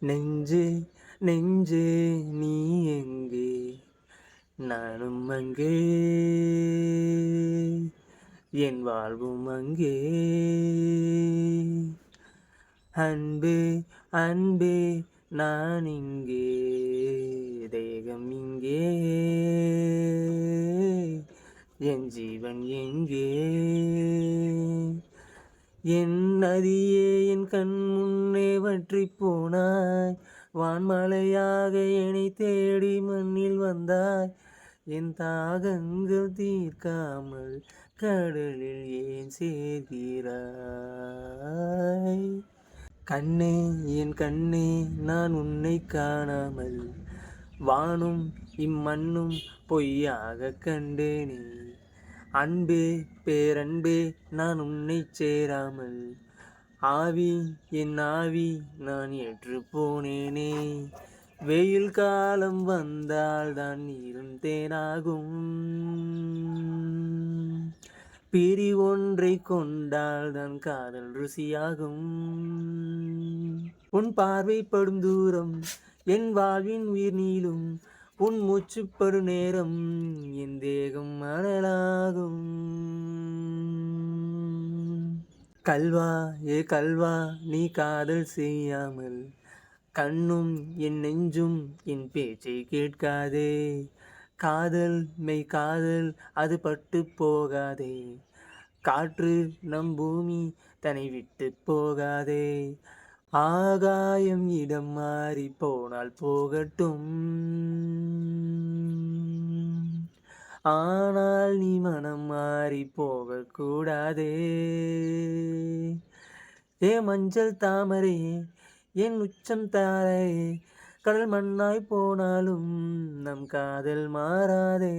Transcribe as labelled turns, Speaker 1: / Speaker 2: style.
Speaker 1: நெஞ்சே நெஞ்சே நீ எங்கே நானும் அங்கே என் வாழ்வும் அங்கே அன்பே அன்பே நான் இங்கே தேகம் இங்கே என் ஜீவன் எங்கே என் நதியே என் கண் முன்னே வற்றி போனாய் வான்மலையாக என்னை தேடி மண்ணில் வந்தாய் என் தாகங்கள் தீர்க்காமல் கடலில் ஏன் சேர்கிறாய் கண்ணே என் கண்ணே நான் உன்னை காணாமல் வானும் இம்மண்ணும் பொய்யாக கண்டேனே அன்பே பேரன்பே நான் உன்னை சேராமல் ஆவி என் ஆவி நான் ஏற்று போனேனே வெயில் காலம் வந்தால் தான் நீரும் தேனாகும் பிரி ஒன்றை கொண்டால் தான் காதல் ருசியாகும் உன் பார்வைப்படும் தூரம் என் வாழ்வின் உயிர் நீளும் உன் மூச்சுப்படு நேரம் என் தேகம் மணலாகும் கல்வா ஏ கல்வா நீ காதல் செய்யாமல் கண்ணும் என் நெஞ்சும் என் பேச்சை கேட்காதே காதல் மெய் காதல் அது பட்டு போகாதே காற்று நம் பூமி தன்னை விட்டு போகாதே ஆகாயம் இடம் மாறி போனால் போகட்டும் ஆனால் நீ மனம் மாறி போகக்கூடாதே ஏ மஞ்சள் தாமரையே என் உச்சம் தாரையே கடல் மண்ணாய் போனாலும் நம் காதல் மாறாதே